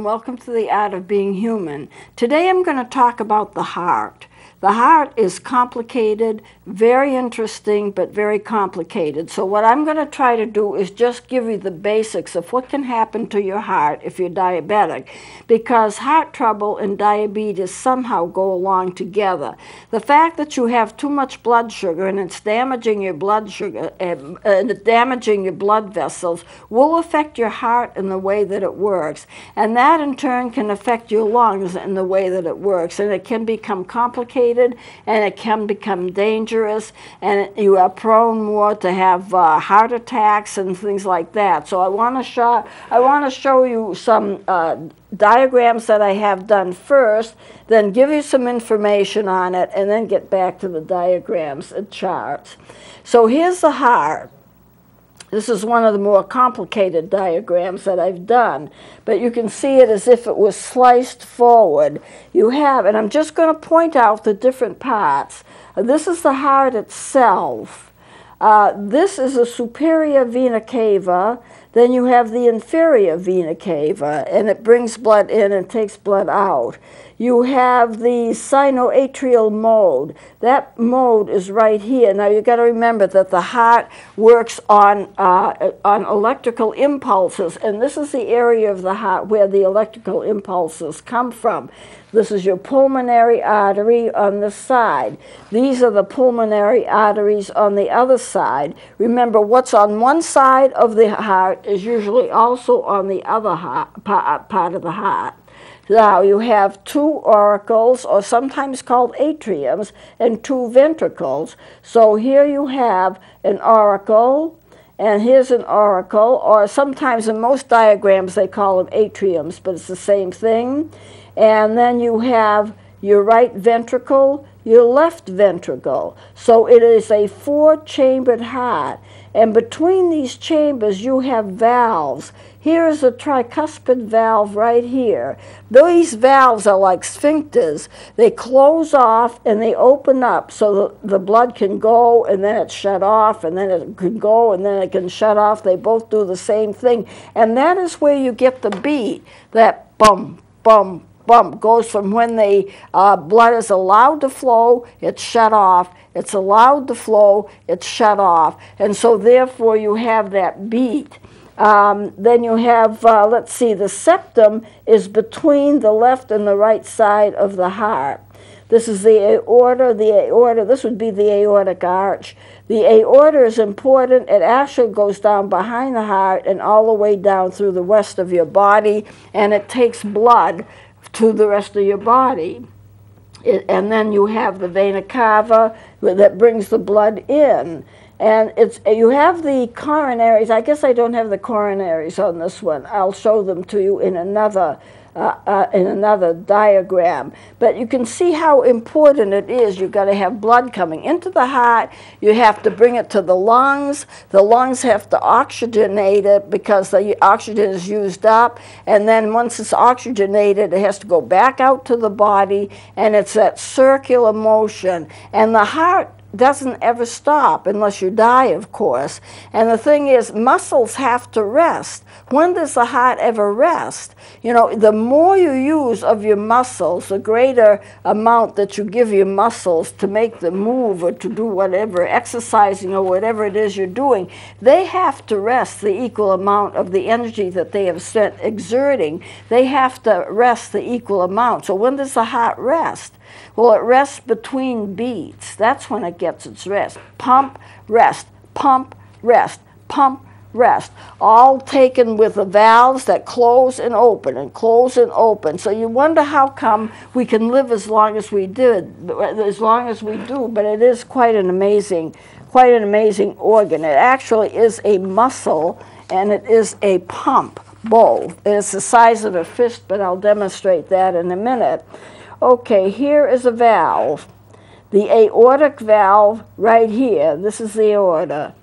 welcome to the Art of Being Human. Today I'm going to talk about the heart. The heart is complicated, very interesting, but very complicated. So what I'm going to try to do is just give you the basics of what can happen to your heart if you're diabetic, because heart trouble and diabetes somehow go along together. The fact that you have too much blood sugar and it's damaging your blood sugar and damaging your blood vessels will affect your heart in the way that it works. And that in turn can affect your lungs in the way that it works. And it can become complicated and it can become dangerous, and you are prone more to have heart attacks and things like that. So I want to show you some diagrams that I have done first, then give you some information on it, and then get back to the diagrams and charts. So here's the heart. This is one of the more complicated diagrams that I've done, but you can see it as if it was sliced forward. You have, and I'm just going to point out the different parts. This is the heart itself. This is the superior vena cava. Then you have the inferior vena cava, and it brings blood in and takes blood out. You have the sinoatrial mode. That mode is right here. Now you've got to remember that the heart works on electrical impulses, and this is the area of the heart where the electrical impulses come from. This is your pulmonary artery on this side. These are the pulmonary arteries on the other side. Remember, what's on one side of the heart is usually also on the other part of the heart. Now you have two auricles, or sometimes called atriums, and two ventricles. So here you have an auricle, and here's an auricle, or sometimes in most diagrams they call them atriums, but it's the same thing. And then you have your right ventricle, your left ventricle. So it is a four-chambered heart. And between these chambers you have valves. Here is a tricuspid valve right here. These valves are like sphincters. They close off and they open up so the blood can go, and then it's shut off, and then it can go, and then it can shut off. They both do the same thing. And that is where you get the beat, that bum, bum, bump goes from when the blood is allowed to flow, it's shut off. It's allowed to flow, it's shut off. And so therefore you have that beat. Then you have, let's see, the septum is between the left and the right side of the heart. This is the aorta. The aorta, this would be the aortic arch. The aorta is important. It actually goes down behind the heart and all the way down through the rest of your body, and it takes blood to the rest of your body. And then you have the vena cava that brings the blood in. And you have the coronaries. I guess I don't have the coronaries on this one. I'll show them to you in another diagram. But you can see how important it is. You've got to have blood coming into the heart. You have to bring it to the lungs. The lungs have to oxygenate it because the oxygen is used up. And then once it's oxygenated, it has to go back out to the body. And it's that circular motion. And the heart doesn't ever stop unless you die, of course. And the thing is, muscles have to rest. When does the heart ever rest? You know, the more you use of your muscles, the greater amount that you give your muscles to make them move or to do whatever, exercising or whatever it is you're doing, they have to rest the equal amount of the energy that they have spent exerting. They have to rest the equal amount. So when does the heart rest? Well, it rests between beats. That's when it gets its rest. Pump, rest, pump, rest, pump, rest. All taken with the valves that close and open and close and open. So you wonder how come we can live as long as we do, but it is quite an amazing organ. It actually is a muscle, and it is a pump, both. It's the size of a fist, but I'll demonstrate that in a minute. Okay, here is a valve. The aortic valve right here. This is the aorta.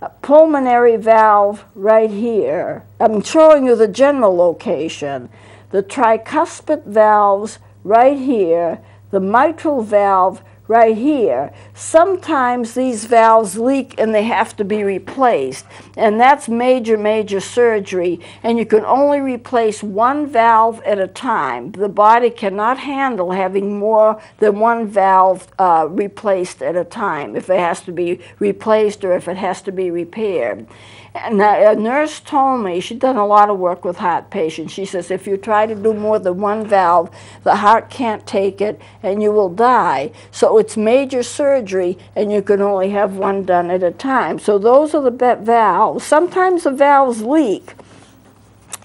A pulmonary valve right here. I'm showing you the general location. The tricuspid valves right here. The mitral valve right here, sometimes these valves leak and they have to be replaced. And that's major, major surgery. And you can only replace one valve at a time. The body cannot handle having more than one valve replaced at a time if it has to be replaced or if it has to be repaired. And a nurse told me, she'd done a lot of work with heart patients, she says, if you try to do more than one valve, the heart can't take it and you will die. So it's major surgery and you can only have one done at a time. So those are the valves. Sometimes the valves leak.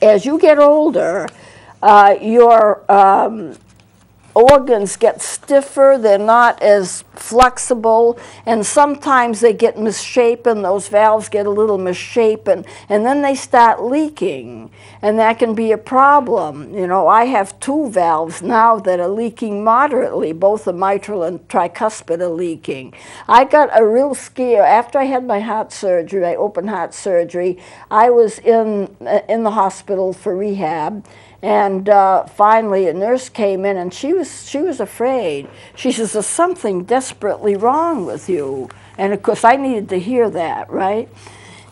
As you get older, your organs get stiffer, they're not as flexible, and sometimes they get misshapen, those valves get a little misshapen, and then they start leaking, and that can be a problem. You know, I have 2 valves now that are leaking moderately, both the mitral and tricuspid are leaking. I got a real scare. After I had my heart surgery, my open heart surgery, I was in the hospital for rehab. And finally, a nurse came in, and she was afraid. She says, "There's something desperately wrong with you." And of course, I needed to hear that, right?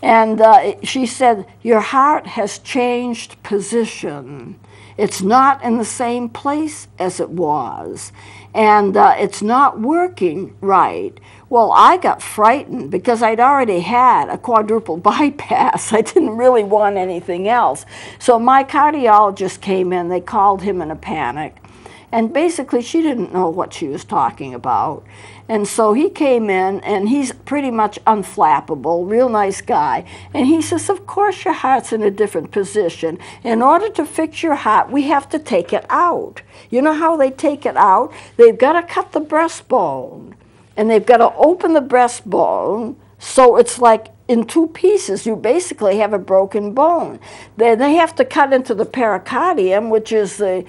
And she said, "Your heart has changed position. It's not in the same place as it was, and it's not working right." Well, I got frightened because I'd already had a quadruple bypass. I didn't really want anything else. So my cardiologist came in. They called him in a panic. And basically, she didn't know what she was talking about. And so he came in, and he's pretty much unflappable, real nice guy. And he says, "Of course your heart's in a different position. In order to fix your heart, we have to take it out." You know how they take it out? They've got to cut the breastbone. And they've got to open the breastbone so it's like in 2 pieces. You basically have a broken bone. Then they have to cut into the pericardium, which is the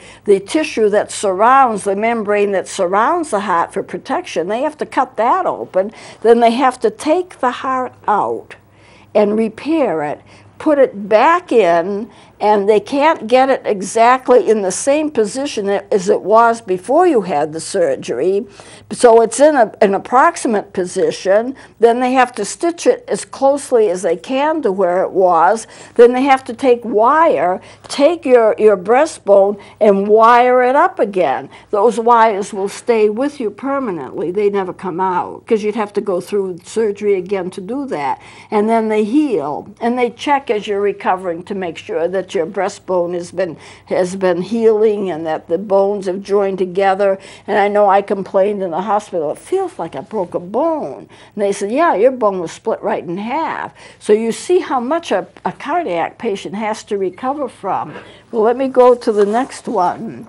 tissue that surrounds, the membrane that surrounds the heart for protection. They have to cut that open. Then they have to take the heart out and repair it, put it back in, and they can't get it exactly in the same position as it was before you had the surgery. So it's in an approximate position. Then they have to stitch it as closely as they can to where it was. Then they have to take wire, take your breastbone and wire it up again. Those wires will stay with you permanently. They never come out because you'd have to go through surgery again to do that. And then they heal, and they check as you're recovering to make sure that your breastbone has been healing and that the bones have joined together. And I know I complained in the hospital, "It feels like I broke a bone." And they said, "Yeah, your bone was split right in half." So you see how much a cardiac patient has to recover from. Well, let me go to the next one.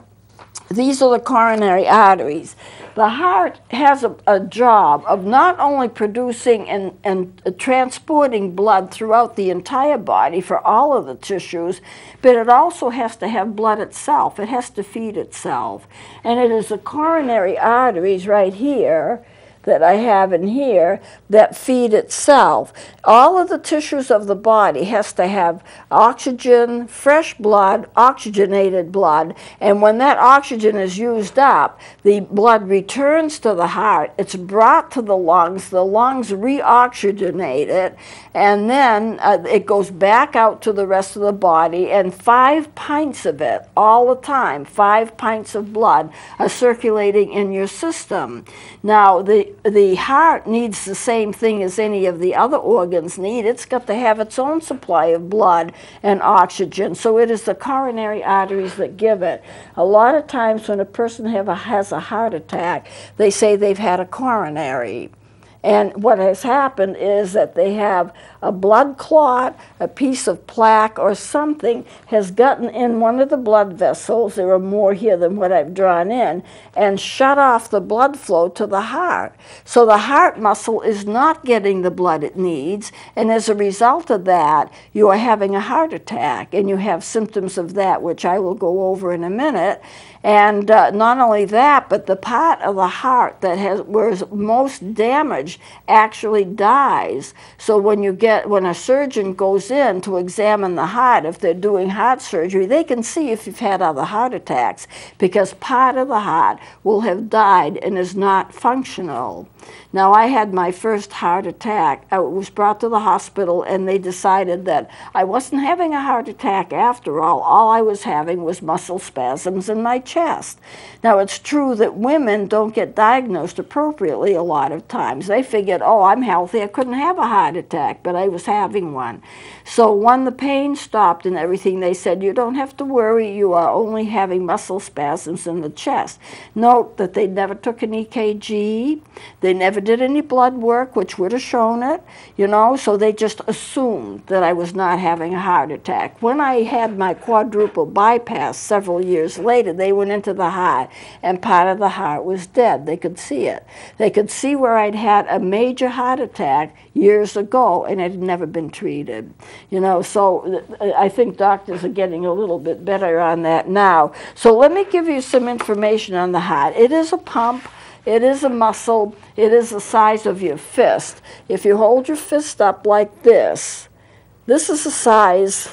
These are the coronary arteries. The heart has a job of not only producing and transporting blood throughout the entire body for all of the tissues, but it also has to have blood itself. It has to feed itself. And it is the coronary arteries right here that I have in here that feed itself. All of the tissues of the body has to have oxygen, fresh blood, oxygenated blood, and when that oxygen is used up, the blood returns to the heart, it's brought to the lungs reoxygenate it, and then it goes back out to the rest of the body, and 5 pints of it all the time, 5 pints of blood are circulating in your system. Now, the heart needs the same thing as any of the other organs need. It's got to have its own supply of blood and oxygen, so it is the coronary arteries that give it. A lot of times when a person has a heart attack, they say they've had a coronary. And what has happened is that they have a blood clot, a piece of plaque or something has gotten in one of the blood vessels, there are more here than what I've drawn in, and shut off the blood flow to the heart. So the heart muscle is not getting the blood it needs, and as a result of that, you are having a heart attack, and you have symptoms of that, which I will go over in a minute. And not only that, but the part of the heart that was most damaged actually dies. So when you get when a surgeon goes in to examine the heart, if they're doing heart surgery, they can see if you've had other heart attacks, because part of the heart will have died and is not functional. Now, I had my first heart attack. I was brought to the hospital, and they decided that I wasn't having a heart attack after all. All I was having was muscle spasms in my chest. Now, it's true that women don't get diagnosed appropriately a lot of times. They figured, oh, I'm healthy, I couldn't have a heart attack, but I was having one. So when the pain stopped and everything, they said, you don't have to worry, you are only having muscle spasms in the chest. Note that they never took an EKG, they never did any blood work, which would have shown it, you know, so they just assumed that I was not having a heart attack. When I had my quadruple bypass several years later, they went into the heart, and part of the heart was dead. They could see it. They could see where I'd had a major heart attack years ago, and it had never been treated. You know, so I think doctors are getting a little bit better on that now. So let me give you some information on the heart. It is a pump. It is a muscle. It is the size of your fist. If you hold your fist up like this, this is the size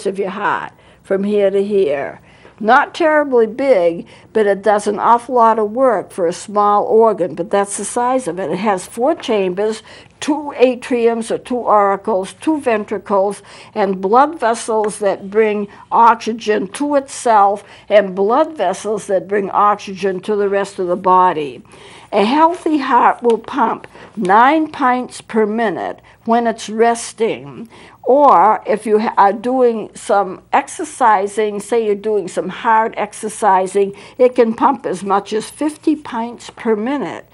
of your heart from here to here. Not terribly big, but it does an awful lot of work for a small organ, but that's the size of it. It has 4 chambers, 2 atriums or 2 auricles, 2 ventricles, and blood vessels that bring oxygen to itself, and blood vessels that bring oxygen to the rest of the body. A healthy heart will pump 9 pints per minute when it's resting. Or if you are doing some exercising, say you're doing some hard exercising, it can pump as much as 50 pints per minute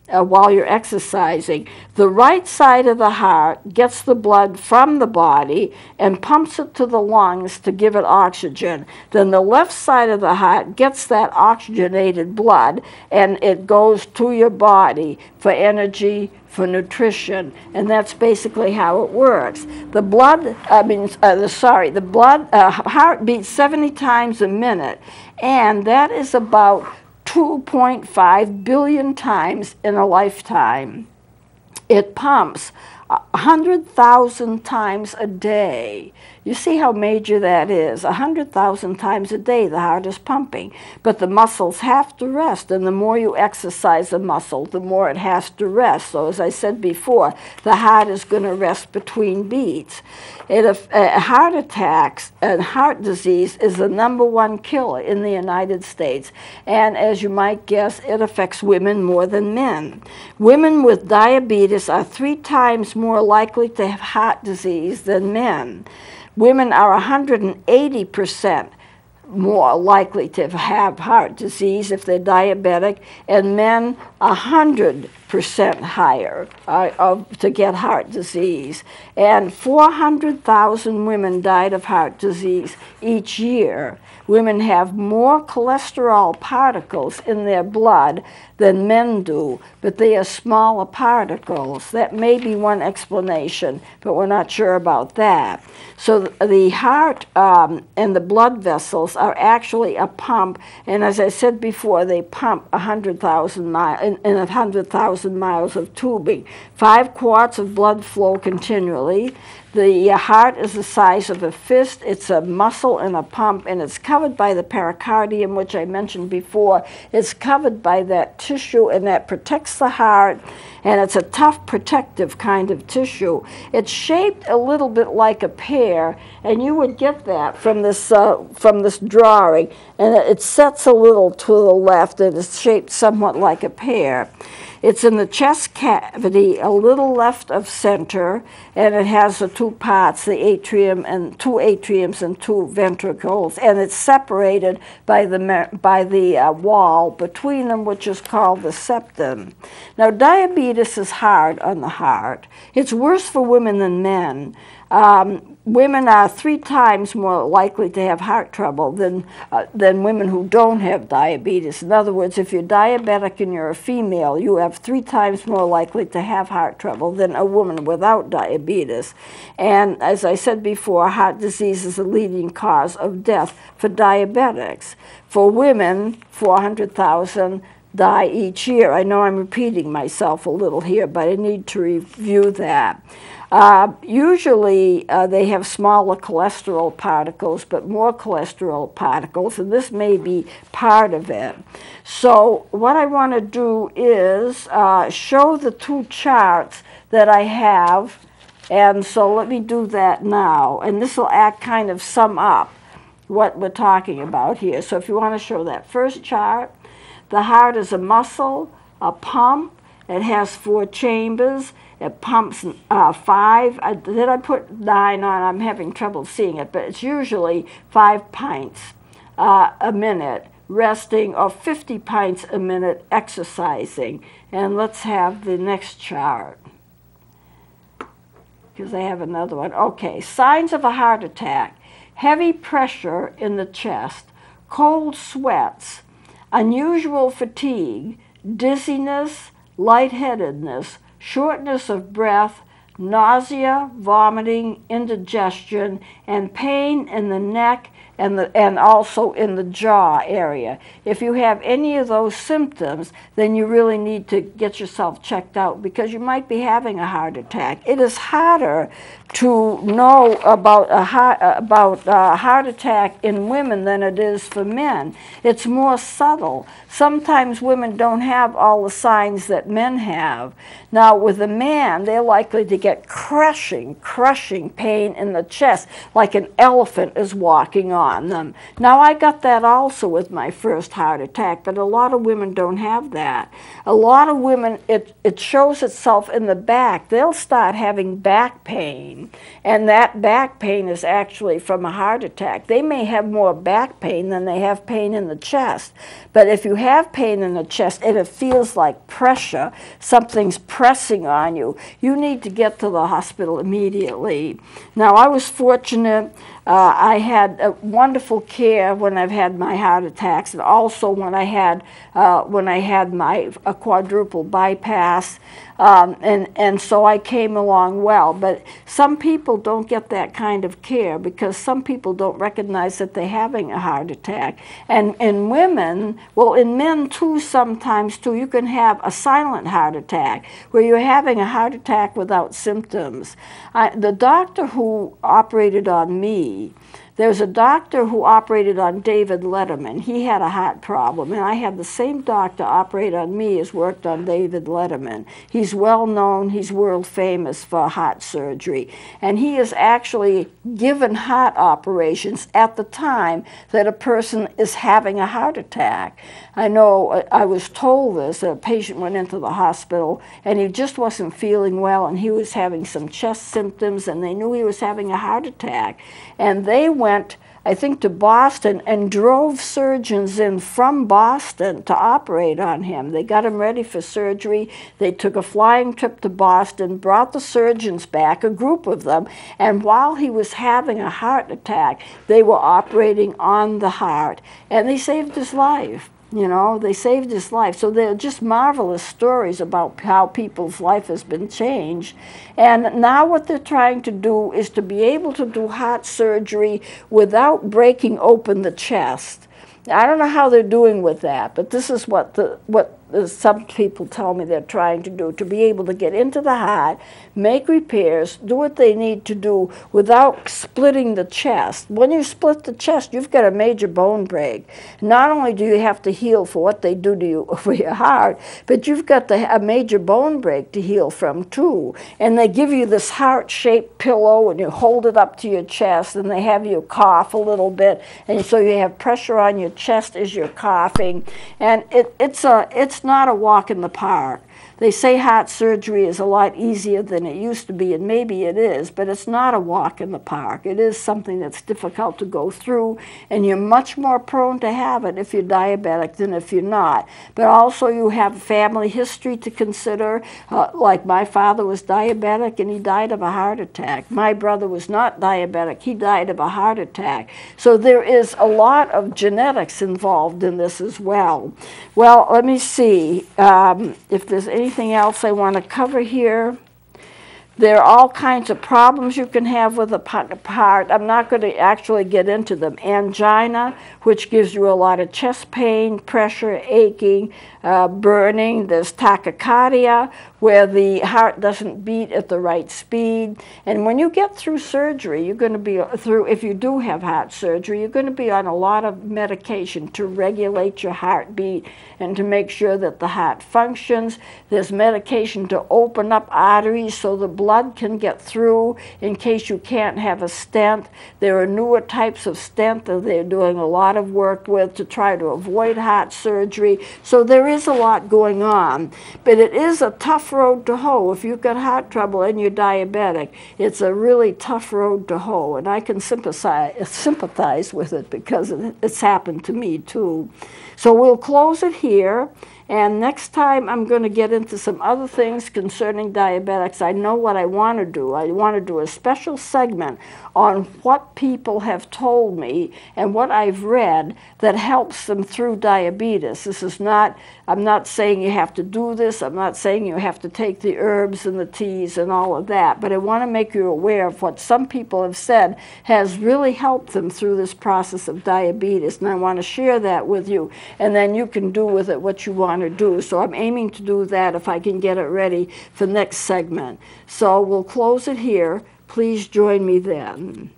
while you're exercising. The right side of the heart gets the blood from the body and pumps it to the lungs to give it oxygen. Then the left side of the heart gets that oxygenated blood, and it goes to your body for energy, for nutrition, and that's basically how it works. The heart beats 70 times a minute, and that is about 2.5 billion times in a lifetime. It pumps 100,000 times a day. You see how major that is. 100,000 times a day the heart is pumping. But the muscles have to rest, and the more you exercise the muscle, the more it has to rest. So as I said before, the heart is going to rest between beats. Heart attacks and heart disease is the #1 killer in the United States. And as you might guess, it affects women more than men. Women with diabetes are 3 times more likely to have heart disease than men. Women are 180% more likely to have heart disease if they're diabetic, and men 100% higher to get heart disease. And 400,000 women died of heart disease each year. Women have more cholesterol particles in their blood than men do, but they are smaller particles. That may be one explanation, but we're not sure about that. So the heart and the blood vessels are actually a pump, and as I said before, they pump 100,000 miles in 100,000 miles of tubing. 5 quarts of blood flow continually. The heart is the size of a fist. It's a muscle and a pump, and it's covered by the pericardium, which I mentioned before. It's covered by that tissue, and that protects the heart, and it's a tough, protective kind of tissue. It's shaped a little bit like a pear, and you would get that from this drawing, and it sets a little to the left, and it's shaped somewhat like a pear. It's in the chest cavity, a little left of center, and it has the 2 parts, the atrium and 2 atriums and 2 ventricles, and it's separated by the wall between them, which is called the septum. Now, diabetes is hard on the heart. It's worse for women than men. Women are 3 times more likely to have heart trouble than women who don't have diabetes. In other words, if you're diabetic and you're a female, you have 3 times more likely to have heart trouble than a woman without diabetes. And as I said before, heart disease is the leading cause of death for diabetics. For women, 400,000 die each year. I know I'm repeating myself a little here, but I need to review that. Usually they have smaller cholesterol particles, but more cholesterol particles, and this may be part of it. So what I want to do is show the two charts that I have, and so let me do that now, and this will kind of sum up what we're talking about here. So if you want to show that first chart, the heart is a muscle, a pump. It has 4 chambers. It pumps 5. Did I put 9 on? I'm having trouble seeing it, but it's usually 5 pints a minute resting, or 50 pints a minute exercising. And let's have the next chart, because I have another one. Okay, signs of a heart attack: heavy pressure in the chest, cold sweats, unusual fatigue, dizziness, lightheadedness, shortness of breath, nausea, vomiting, indigestion, and pain in the neck and also in the jaw area. If you have any of those symptoms, then you really need to get yourself checked out, because you might be having a heart attack. It is harder to know about a heart attack in women than it is for men. It's more subtle. Sometimes women don't have all the signs that men have. Now, with a man, they're likely to get crushing pain in the chest, like an elephant is walking on them. Now, I got that also with my first heart attack, but a lot of women don't have that. A lot of women, it shows itself in the back. They'll start having back pain, and that back pain is actually from a heart attack. They may have more back pain than they have pain in the chest, but if you have pain in the chest and it feels like pressure, something's pressing on you, you need to get to the hospital immediately. Now, I was fortunate. I had wonderful care when I've had my heart attacks, and also when I had my quadruple bypass, and so I came along well. But some people don't get that kind of care, because some people don't recognize that they're having a heart attack. And in women, well, in men too, sometimes too, you can have a silent heart attack, where you're having a heart attack without symptoms. The doctor who operated on me, there's a doctor who operated on David Letterman. He had a heart problem, and I had the same doctor operate on me as worked on David Letterman. He's well known, he's world famous for heart surgery, and he is actually given heart operations at the time that a person is having a heart attack. I know I was told this. A patient went into the hospital, and he just wasn't feeling well, and he was having some chest symptoms, and they knew he was having a heart attack. And they went, I think, to Boston and drove surgeons in from Boston to operate on him. They got him ready for surgery. They took a flying trip to Boston, brought the surgeons back, a group of them, and while he was having a heart attack, they were operating on the heart, and they saved his life. You know, they saved his life. So they're just marvelous stories about how people's life has been changed. And now what they're trying to do is to be able to do heart surgery without breaking open the chest. I don't know how they're doing with that, but this is what some people tell me they're trying to do, to be able to get into the heart, make repairs, do what they need to do without splitting the chest. When you split the chest, you've got a major bone break. Not only do you have to heal for what they do to you for your heart, but you've got a major bone break to heal from too. And they give you this heart-shaped pillow, and you hold it up to your chest, and they have you cough a little bit, and so you have pressure on your chest as you're coughing. And it's not a walk in the park. They say heart surgery is a lot easier than it used to be, and maybe it is, but it's not a walk in the park. It is something that's difficult to go through, and you're much more prone to have it if you're diabetic than if you're not. But also you have family history to consider. Like my father was diabetic, and he died of a heart attack. My brother was not diabetic. He died of a heart attack. So there is a lot of genetics involved in this as well. Well, let me see if there's anything else I want to cover here. There are all kinds of problems you can have with the heart. I'm not going to actually get into them. Angina, which gives you a lot of chest pain, pressure, aching, burning. There's tachycardia, where the heart doesn't beat at the right speed. And when you get through surgery, you're going to be through, if you do have heart surgery, you're going to be on a lot of medication to regulate your heartbeat and to make sure that the heart functions. There's medication to open up arteries so the blood can get through in case you can't have a stent. There are newer types of stent that they're doing a lot of work with to try to avoid heart surgery. So there is a lot going on, but it is a tough road to hoe. If you've got heart trouble and you're diabetic, it's a really tough road to hoe, and I can sympathize with it because it's happened to me too. So we'll close it here. And next time I'm going to get into some other things concerning diabetics. I know what I want to do. I want to do a special segment on what people have told me and what I've read that helps them through diabetes. This is not, I'm not saying you have to do this. I'm not saying you have to take the herbs and the teas and all of that. But I want to make you aware of what some people have said has really helped them through this process of diabetes. And I want to share that with you. And then you can do with it what you want to do. So I'm aiming to do that if I can get it ready for next segment. So we'll close it here. Please join me then.